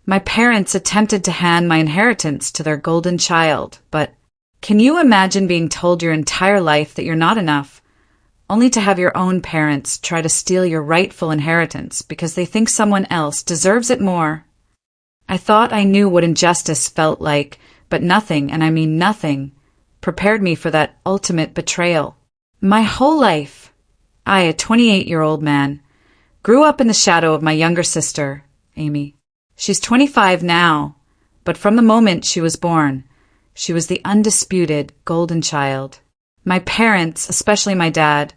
My parents attempted to hand my inheritance to their golden child, but can you imagine being told your entire life that you're not enough, only to have your own parents try to steal your rightful inheritance because they think someone else deserves it more? I thought I knew what injustice felt like, but nothing, and I mean nothing, prepared me for that ultimate betrayal. My whole life, I, a 28-year-old man, grew up in the shadow of my younger sister, Amy. She's 25 now, but from the moment she was born, she was the undisputed golden child. My parents, especially my dad,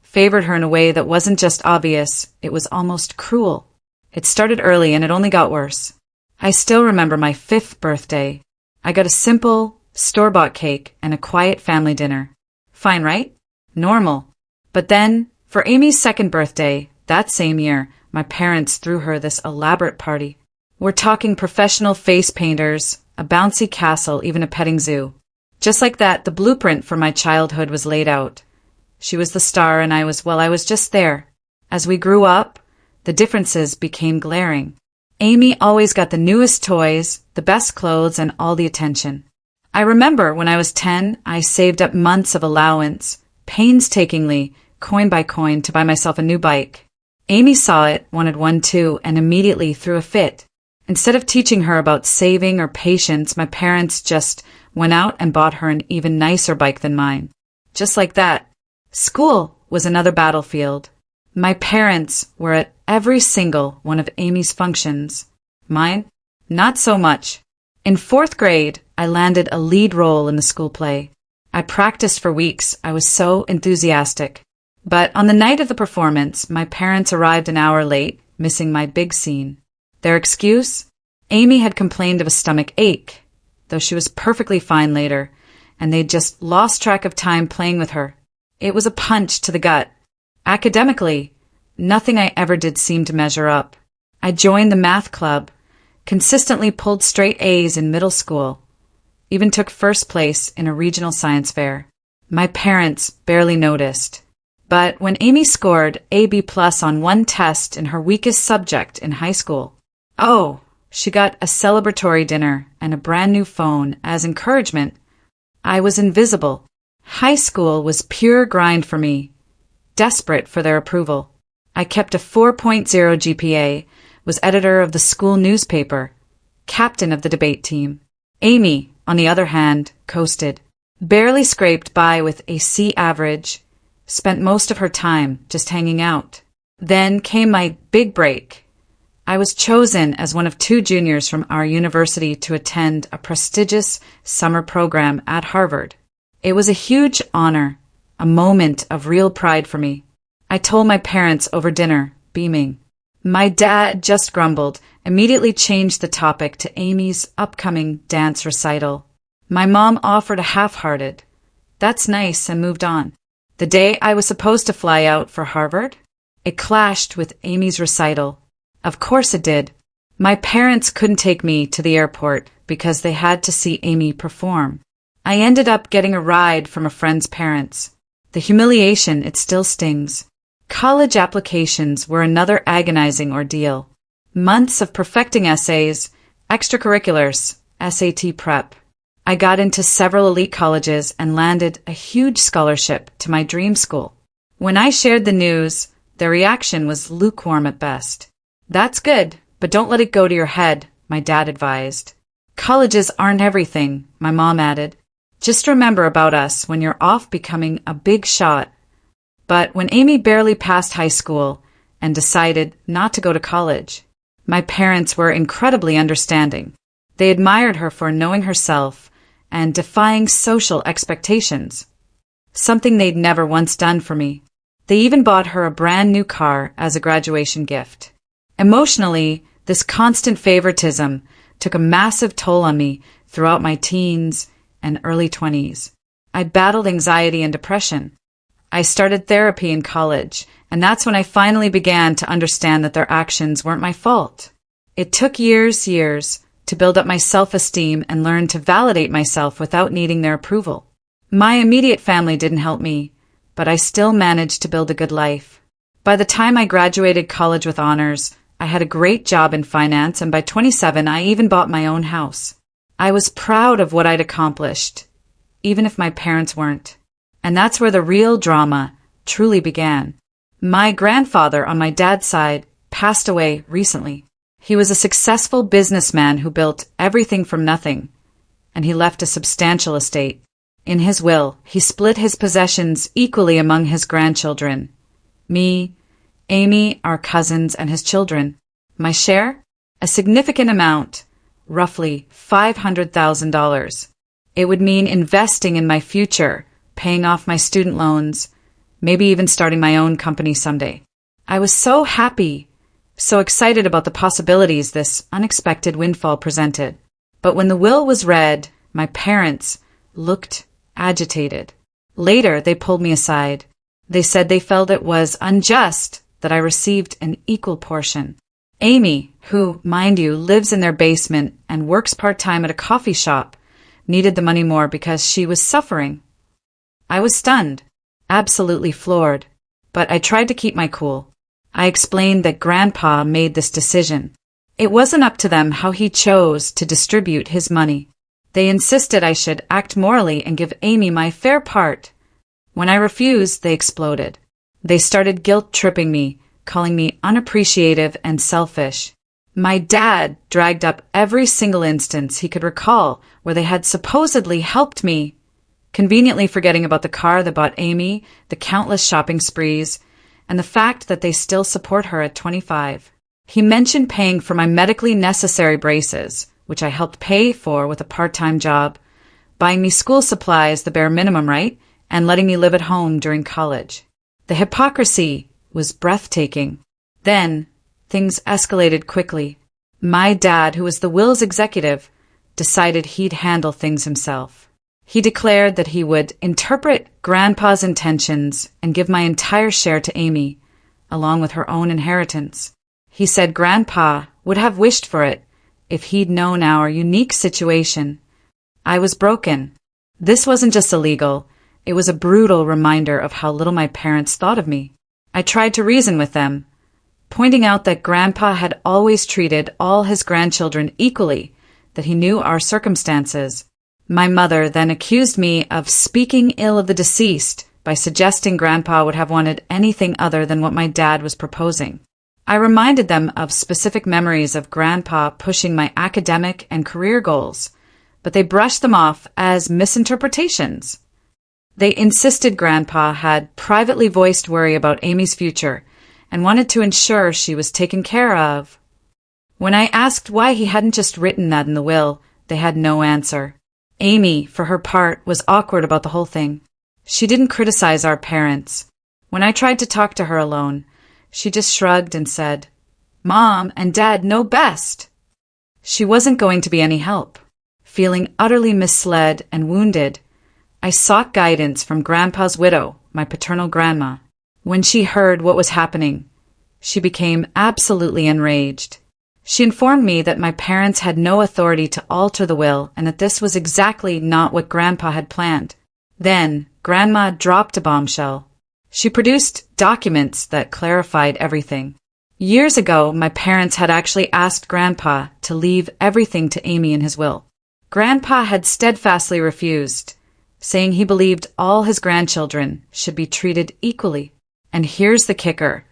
favored her in a way that wasn't just obvious, it was almost cruel. It started early and it only got worse. I still remember my 5th birthday. I got a simple, store-bought cake and a quiet family dinner. Fine, right? Normal. But then, for Amy's 2nd birthday, that same year, my parents threw her this elaborate party. We're talking professional face painters, a bouncy castle, even a petting zoo. Just like that, the blueprint for my childhood was laid out. She was the star and I was just there. As we grew up, the differences became glaring. Amy always got the newest toys, the best clothes, and all the attention. I remember when I was 10, I saved up months of allowance, painstakingly, coin by coin, to buy myself a new bike. Amy saw it, wanted one too, and immediately threw a fit. Instead of teaching her about saving or patience, my parents just went out and bought her an even nicer bike than mine. Just like that. School was another battlefield. My parents were at every single one of Amy's functions. Mine? Not so much. In 4th grade, I landed a lead role in the school play. I practiced for weeks. I was so enthusiastic. But on the night of the performance, my parents arrived an hour late, missing my big scene. Their excuse? Amy had complained of a stomach ache, though she was perfectly fine later, and they'd just lost track of time playing with her. It was a punch to the gut. Academically, nothing I ever did seemed to measure up. I joined the math club, consistently pulled straight A's in middle school, even took 1st place in a regional science fair. My parents barely noticed. But when Amy scored A/B+ on one test in her weakest subject in high school, oh, she got a celebratory dinner and a brand new phone as encouragement. I was invisible. High school was pure grind for me, desperate for their approval. I kept a 4.0 GPA, was editor of the school newspaper, captain of the debate team. Amy, on the other hand, coasted. Barely scraped by with a C average, spent most of her time just hanging out. Then came my big break. I was chosen as one of 2 juniors from our university to attend a prestigious summer program at Harvard. It was a huge honor, a moment of real pride for me. I told my parents over dinner, beaming. My dad just grumbled, immediately changed the topic to Amy's upcoming dance recital. My mom offered a half-hearted, "That's nice," and moved on. The day I was supposed to fly out for Harvard, it clashed with Amy's recital. Of course it did. My parents couldn't take me to the airport because they had to see Amy perform. I ended up getting a ride from a friend's parents. The humiliation, it still stings. College applications were another agonizing ordeal. Months of perfecting essays, extracurriculars, SAT prep. I got into several elite colleges and landed a huge scholarship to my dream school. When I shared the news, their reaction was lukewarm at best. "That's good, but don't let it go to your head," my dad advised. "Colleges aren't everything," my mom added. "Just remember about us when you're off becoming a big shot." But when Amy barely passed high school and decided not to go to college, my parents were incredibly understanding. They admired her for knowing herself and defying social expectations, something they'd never once done for me. They even bought her a brand new car as a graduation gift. Emotionally, this constant favoritism took a massive toll on me throughout my teens and early 20s. I battled anxiety and depression. I started therapy in college, and that's when I finally began to understand that their actions weren't my fault. It took years to build up my self-esteem and learn to validate myself without needing their approval. My immediate family didn't help me, but I still managed to build a good life. By the time I graduated college with honors, I had a great job in finance, and by 27 I even bought my own house. I was proud of what I'd accomplished, even if my parents weren't. And that's where the real drama truly began. My grandfather on my dad's side passed away recently. He was a successful businessman who built everything from nothing, and he left a substantial estate. In his will, he split his possessions equally among his grandchildren. Me, Amy, our cousins, and his children. My share? A significant amount, roughly $500,000. It would mean investing in my future, paying off my student loans, maybe even starting my own company someday. I was so happy, so excited about the possibilities this unexpected windfall presented. But when the will was read, my parents looked agitated. Later, they pulled me aside. They said they felt it was unjust that I received an equal portion. Amy, who, mind you, lives in their basement and works part-time at a coffee shop, needed the money more because she was suffering. I was stunned, absolutely floored, but I tried to keep my cool. I explained that Grandpa made this decision. It wasn't up to them how he chose to distribute his money. They insisted I should act morally and give Amy my fair part. When I refused, they exploded. They started guilt-tripping me, calling me unappreciative and selfish. My dad dragged up every single instance he could recall where they had supposedly helped me, conveniently forgetting about the car that bought Amy, the countless shopping sprees, and the fact that they still support her at 25. He mentioned paying for my medically necessary braces, which I helped pay for with a part-time job, buying me school supplies, the bare minimum, right, and letting me live at home during college. The hypocrisy was breathtaking. Then, things escalated quickly. My dad, who was the will's executive, decided he'd handle things himself. He declared that he would interpret Grandpa's intentions and give my entire share to Amy, along with her own inheritance. He said Grandpa would have wished for it if he'd known our unique situation. I was broken. This wasn't just illegal, it was a brutal reminder of how little my parents thought of me. I tried to reason with them, pointing out that Grandpa had always treated all his grandchildren equally, that he knew our circumstances. My mother then accused me of speaking ill of the deceased by suggesting Grandpa would have wanted anything other than what my dad was proposing. I reminded them of specific memories of Grandpa pushing my academic and career goals, but they brushed them off as misinterpretations. They insisted Grandpa had privately voiced worry about Amy's future and wanted to ensure she was taken care of. When I asked why he hadn't just written that in the will, they had no answer. Amy, for her part, was awkward about the whole thing. She didn't criticize our parents. When I tried to talk to her alone, she just shrugged and said, "Mom and Dad know best." She wasn't going to be any help. Feeling utterly misled and wounded, I sought guidance from Grandpa's widow, my paternal grandma. When she heard what was happening, she became absolutely enraged. She informed me that my parents had no authority to alter the will and that this was exactly not what Grandpa had planned. Then, Grandma dropped a bombshell. She produced documents that clarified everything. Years ago, my parents had actually asked Grandpa to leave everything to Amy in his will. Grandpa had steadfastly refused, saying he believed all his grandchildren should be treated equally. And here's the kicker.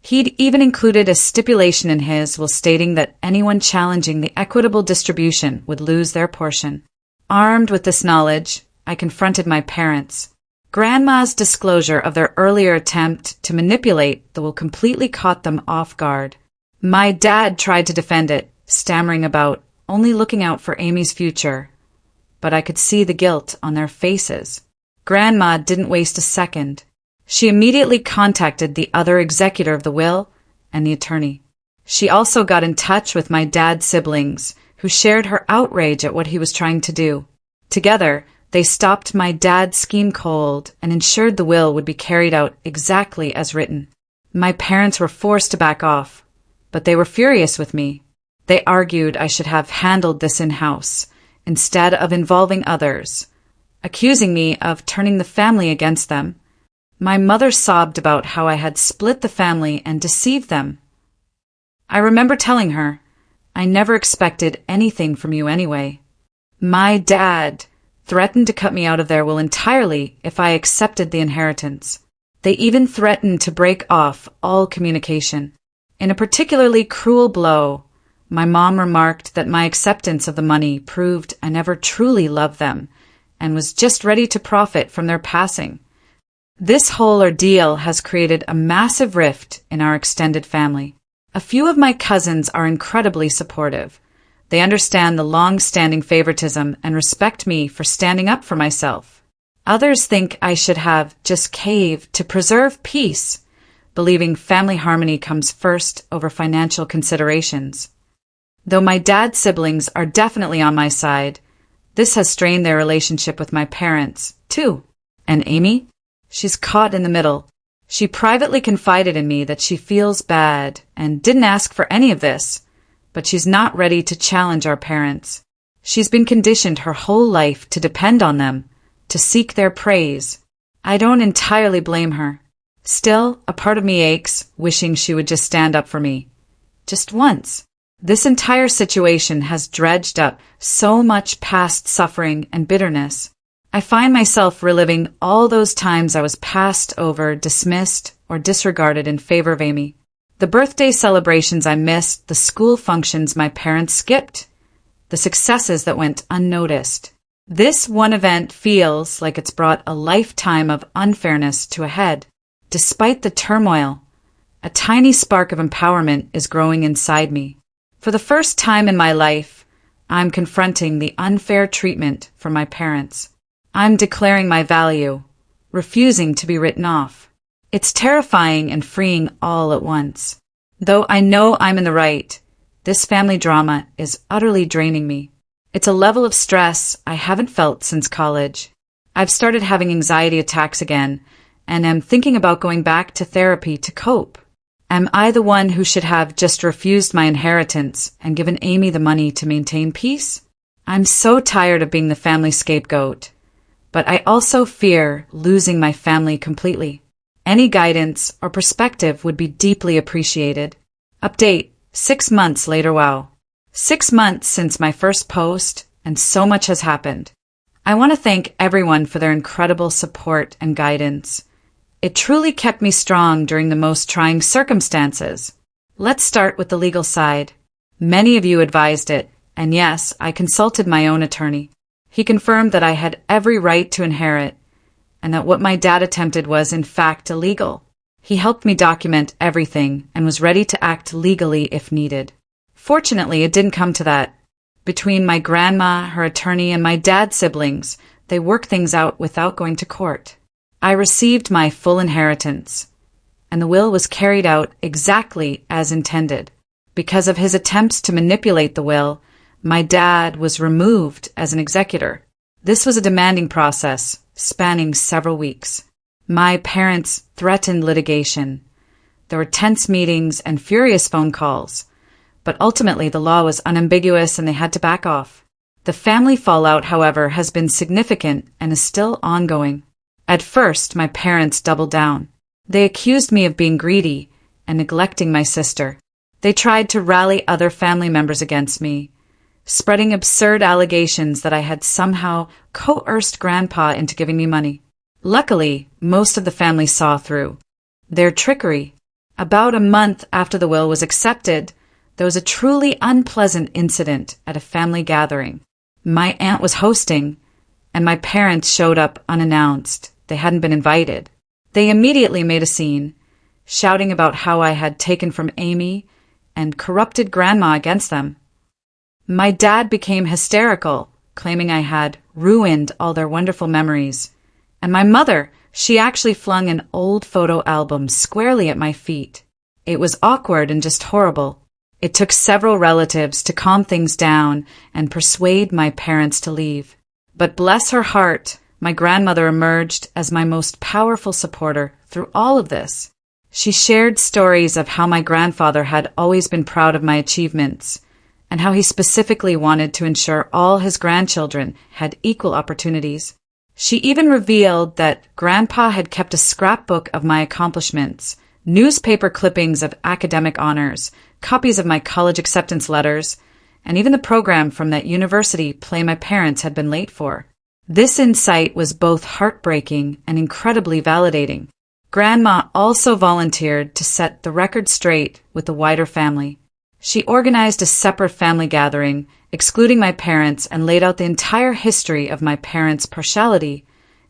He'd even included a stipulation in his will stating that anyone challenging the equitable distribution would lose their portion. Armed with this knowledge, I confronted my parents. Grandma's disclosure of their earlier attempt to manipulate the will completely caught them off guard. My dad tried to defend it, stammering about only looking out for Amy's future, but I could see the guilt on their faces. Grandma didn't waste a second. She immediately contacted the other executor of the will and the attorney. She also got in touch with my dad's siblings, who shared her outrage at what he was trying to do. Together, they stopped my dad's scheme cold and ensured the will would be carried out exactly as written. My parents were forced to back off, but they were furious with me. They argued I should have handled this in-house, instead of involving others, accusing me of turning the family against them. My mother sobbed about how I had split the family and deceived them. I remember telling her, I never expected anything from you anyway. My dad threatened to cut me out of their will entirely if I accepted the inheritance. They even threatened to break off all communication. In a particularly cruel blow, my mom remarked that my acceptance of the money proved I never truly loved them and was just ready to profit from their passing. This whole ordeal has created a massive rift in our extended family. A few of my cousins are incredibly supportive. They understand the long-standing favoritism and respect me for standing up for myself. Others think I should have just caved to preserve peace, believing family harmony comes first over financial considerations. Though my dad's siblings are definitely on my side, this has strained their relationship with my parents, too. And Amy? She's caught in the middle. She privately confided in me that she feels bad and didn't ask for any of this, but she's not ready to challenge our parents. She's been conditioned her whole life to depend on them, to seek their praise. I don't entirely blame her. Still, a part of me aches, wishing she would just stand up for me. Just once. This entire situation has dredged up so much past suffering and bitterness. I find myself reliving all those times I was passed over, dismissed, or disregarded in favor of Amy. The birthday celebrations I missed, the school functions my parents skipped, the successes that went unnoticed. This one event feels like it's brought a lifetime of unfairness to a head. Despite the turmoil, a tiny spark of empowerment is growing inside me. For the first time in my life, I'm confronting the unfair treatment from my parents. I'm declaring my value, refusing to be written off. It's terrifying and freeing all at once. Though I know I'm in the right, this family drama is utterly draining me. It's a level of stress I haven't felt since college. I've started having anxiety attacks again, and am thinking about going back to therapy to cope. Am I the one who should have just refused my inheritance and given Amy the money to maintain peace? I'm so tired of being the family scapegoat. But I also fear losing my family completely. Any guidance or perspective would be deeply appreciated. Update, 6 months later. Wow. 6 months since my first post, and so much has happened. I want to thank everyone for their incredible support and guidance. It truly kept me strong during the most trying circumstances. Let's start with the legal side. Many of you advised it, and yes, I consulted my own attorney. He confirmed that I had every right to inherit, and that what my dad attempted was in fact illegal. He helped me document everything and was ready to act legally if needed. Fortunately, it didn't come to that. Between my grandma, her attorney, and my dad's siblings, they worked things out without going to court. I received my full inheritance, and the will was carried out exactly as intended. Because of his attempts to manipulate the will, my dad was removed as an executor. This was a demanding process, spanning several weeks. My parents threatened litigation. There were tense meetings and furious phone calls, but ultimately the law was unambiguous and they had to back off. The family fallout, however, has been significant and is still ongoing. At first, my parents doubled down. They accused me of being greedy and neglecting my sister. They tried to rally other family members against me, spreading absurd allegations that I had somehow coerced Grandpa into giving me money. Luckily, most of the family saw through their trickery. About a month after the will was accepted, there was a truly unpleasant incident at a family gathering. My aunt was hosting, and my parents showed up unannounced. They hadn't been invited. They immediately made a scene, shouting about how I had taken from Amy and corrupted Grandma against them. My dad became hysterical, claiming I had ruined all their wonderful memories. And my mother, she actually flung an old photo album squarely at my feet. It was awkward and just horrible. It took several relatives to calm things down and persuade my parents to leave. But bless her heart, my grandmother emerged as my most powerful supporter through all of this. She shared stories of how my grandfather had always been proud of my achievements, and how he specifically wanted to ensure all his grandchildren had equal opportunities. She even revealed that Grandpa had kept a scrapbook of my accomplishments, newspaper clippings of academic honors, copies of my college acceptance letters, and even the program from that university play my parents had been late for. This insight was both heartbreaking and incredibly validating. Grandma also volunteered to set the record straight with the wider family. She organized a separate family gathering, excluding my parents, and laid out the entire history of my parents' partiality,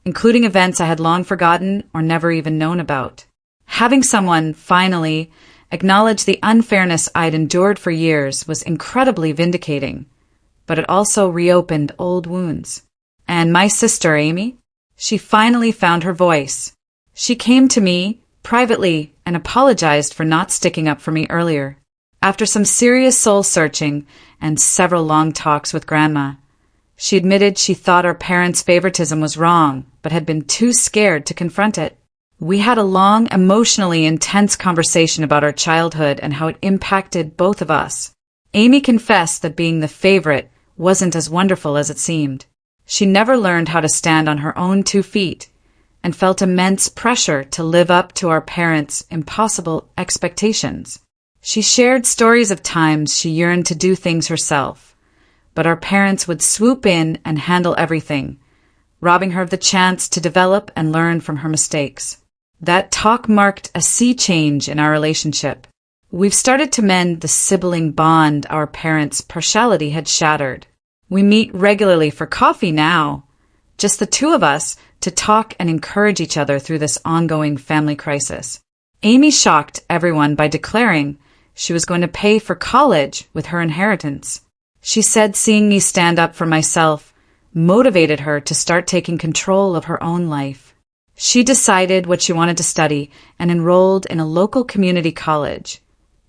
including events I had long forgotten or never even known about. Having someone, finally, acknowledge the unfairness I'd endured for years was incredibly vindicating, but it also reopened old wounds. And my sister, Amy, she finally found her voice. She came to me, privately, and apologized for not sticking up for me earlier. After some serious soul-searching and several long talks with Grandma, she admitted she thought our parents' favoritism was wrong, but had been too scared to confront it. We had a long, emotionally intense conversation about our childhood and how it impacted both of us. Amy confessed that being the favorite wasn't as wonderful as it seemed. She never learned how to stand on her own 2 feet and felt immense pressure to live up to our parents' impossible expectations. She shared stories of times she yearned to do things herself, but our parents would swoop in and handle everything, robbing her of the chance to develop and learn from her mistakes. That talk marked a sea change in our relationship. We've started to mend the sibling bond our parents' partiality had shattered. We meet regularly for coffee now, just the 2 of us, to talk and encourage each other through this ongoing family crisis. Amy shocked everyone by declaring she was going to pay for college with her inheritance. She said seeing me stand up for myself motivated her to start taking control of her own life. She decided what she wanted to study and enrolled in a local community college,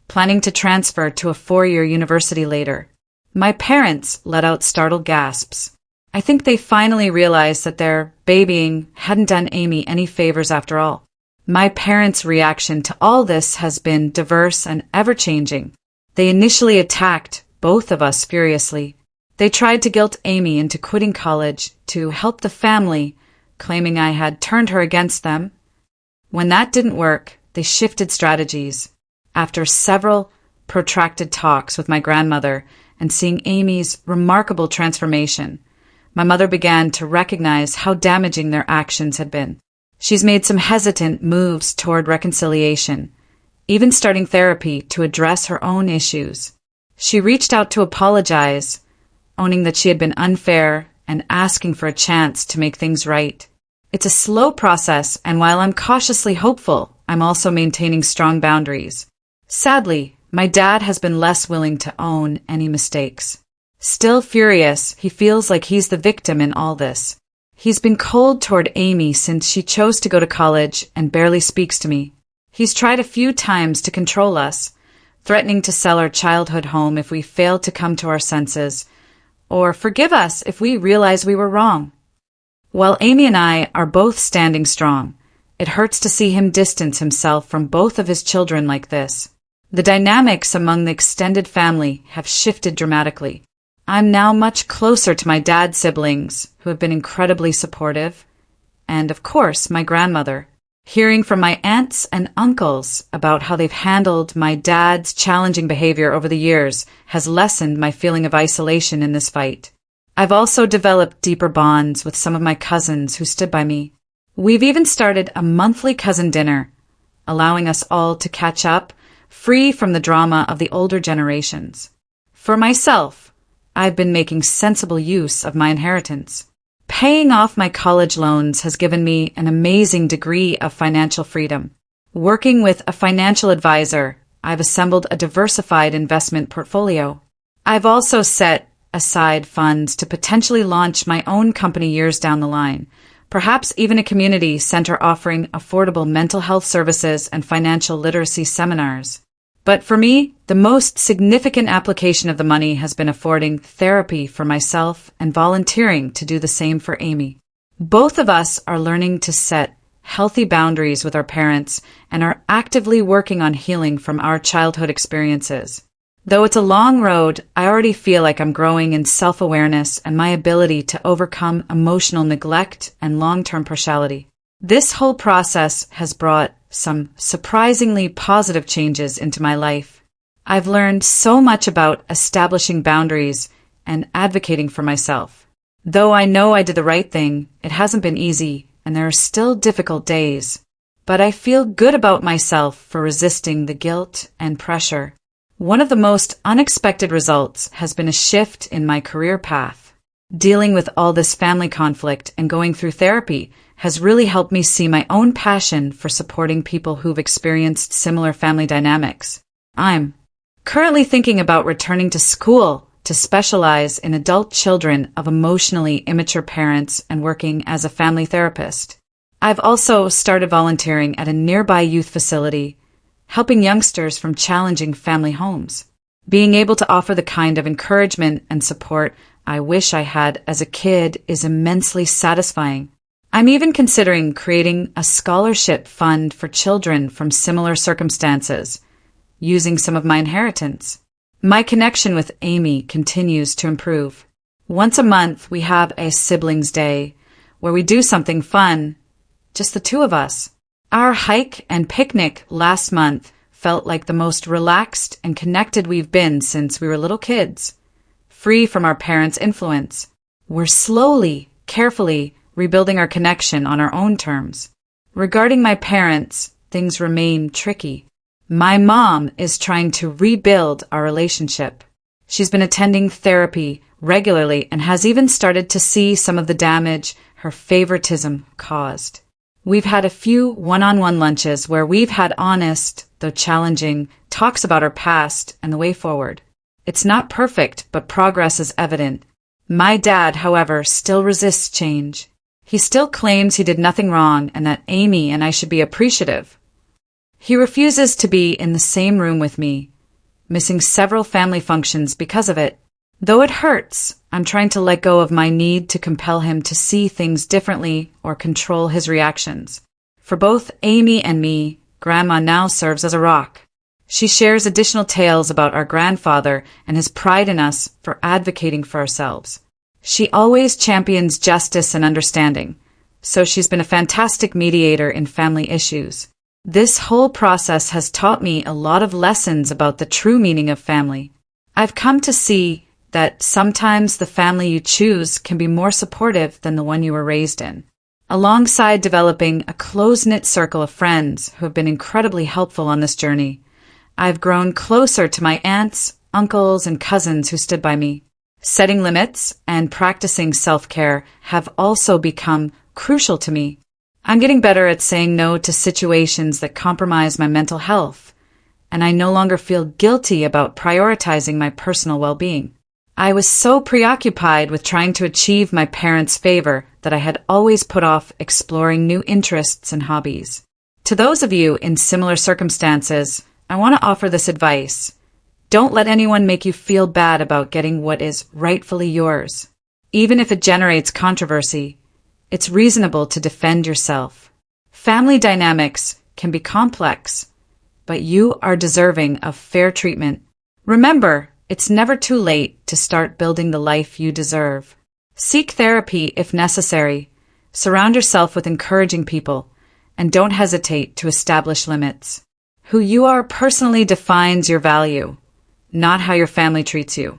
planning to transfer to a 4-year university later. My parents let out startled gasps. I think they finally realized that their babying hadn't done Amy any favors after all. My parents' reaction to all this has been diverse and ever-changing. They initially attacked both of us furiously. They tried to guilt Amy into quitting college to help the family, claiming I had turned her against them. When that didn't work, they shifted strategies. After several protracted talks with my grandmother and seeing Amy's remarkable transformation, my mother began to recognize how damaging their actions had been. She's made some hesitant moves toward reconciliation, even starting therapy to address her own issues. She reached out to apologize, owning that she had been unfair and asking for a chance to make things right. It's a slow process, and while I'm cautiously hopeful, I'm also maintaining strong boundaries. Sadly, my dad has been less willing to own any mistakes. Still furious, he feels like he's the victim in all this. He's been cold toward Amy since she chose to go to college and barely speaks to me. He's tried a few times to control us, threatening to sell our childhood home if we fail to come to our senses, or forgive us if we realize we were wrong. While Amy and I are both standing strong, it hurts to see him distance himself from both of his children like this. The dynamics among the extended family have shifted dramatically. I'm now much closer to my dad's siblings, who have been incredibly supportive, and of course my grandmother. Hearing from my aunts and uncles about how they've handled my dad's challenging behavior over the years has lessened my feeling of isolation in this fight. I've also developed deeper bonds with some of my cousins who stood by me. We've even started a monthly cousin dinner, allowing us all to catch up, free from the drama of the older generations. For myself, I've been making sensible use of my inheritance. Paying off my college loans has given me an amazing degree of financial freedom. Working with a financial advisor, I've assembled a diversified investment portfolio. I've also set aside funds to potentially launch my own company years down the line, perhaps even a community center offering affordable mental health services and financial literacy seminars. But for me, the most significant application of the money has been affording therapy for myself and volunteering to do the same for Amy. Both of us are learning to set healthy boundaries with our parents and are actively working on healing from our childhood experiences. Though it's a long road, I already feel like I'm growing in self-awareness and my ability to overcome emotional neglect and long-term partiality. This whole process has brought some surprisingly positive changes into my life. I've learned so much about establishing boundaries and advocating for myself. Though I know I did the right thing, it hasn't been easy, and there are still difficult days. But I feel good about myself for resisting the guilt and pressure. One of the most unexpected results has been a shift in my career path. Dealing with all this family conflict and going through therapy has really helped me see my own passion for supporting people who've experienced similar family dynamics. I'm currently thinking about returning to school to specialize in adult children of emotionally immature parents and working as a family therapist. I've also started volunteering at a nearby youth facility, helping youngsters from challenging family homes. Being able to offer the kind of encouragement and support I wish I had as a kid is immensely satisfying. I'm even considering creating a scholarship fund for children from similar circumstances, using some of my inheritance. My connection with Amy continues to improve. Once a month, we have a siblings day where we do something fun, just the two of us. Our hike and picnic last month felt like the most relaxed and connected we've been since we were little kids, free from our parents' influence. We're slowly, carefully rebuilding our connection on our own terms. Regarding my parents, things remain tricky. My mom is trying to rebuild our relationship. She's been attending therapy regularly and has even started to see some of the damage her favoritism caused. We've had a few one-on-one lunches where we've had honest, though challenging, talks about our past and the way forward. It's not perfect, but progress is evident. My dad, however, still resists change. He still claims he did nothing wrong and that Amy and I should be appreciative. He refuses to be in the same room with me, missing several family functions because of it. Though it hurts, I'm trying to let go of my need to compel him to see things differently or control his reactions. For both Amy and me, Grandma now serves as a rock. She shares additional tales about our grandfather and his pride in us for advocating for ourselves. She always champions justice and understanding, so she's been a fantastic mediator in family issues. This whole process has taught me a lot of lessons about the true meaning of family. I've come to see that sometimes the family you choose can be more supportive than the one you were raised in. Alongside developing a close-knit circle of friends who have been incredibly helpful on this journey, I've grown closer to my aunts, uncles, and cousins who stood by me. Setting limits and practicing self-care have also become crucial to me. I'm getting better at saying no to situations that compromise my mental health, and I no longer feel guilty about prioritizing my personal well-being. I was so preoccupied with trying to achieve my parents' favor that I had always put off exploring new interests and hobbies. To those of you in similar circumstances, I want to offer this advice. Don't let anyone make you feel bad about getting what is rightfully yours. Even if it generates controversy, it's reasonable to defend yourself. Family dynamics can be complex, but you are deserving of fair treatment. Remember, it's never too late to start building the life you deserve. Seek therapy if necessary. Surround yourself with encouraging people, and don't hesitate to establish limits. Who you are personally defines your value, not how your family treats you.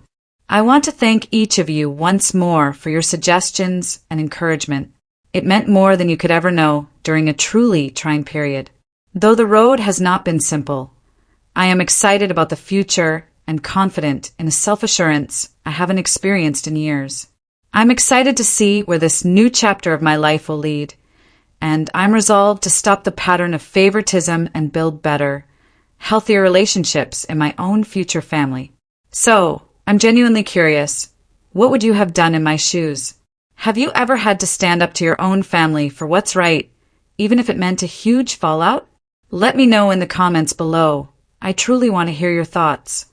I want to thank each of you once more for your suggestions and encouragement. It meant more than you could ever know during a truly trying period. Though the road has not been simple, I am excited about the future and confident in a self-assurance I haven't experienced in years. I'm excited to see where this new chapter of my life will lead, and I'm resolved to stop the pattern of favoritism and build better, healthier relationships in my own future family. So, I'm genuinely curious, what would you have done in my shoes? Have you ever had to stand up to your own family for what's right, even if it meant a huge fallout? Let me know in the comments below. I truly want to hear your thoughts.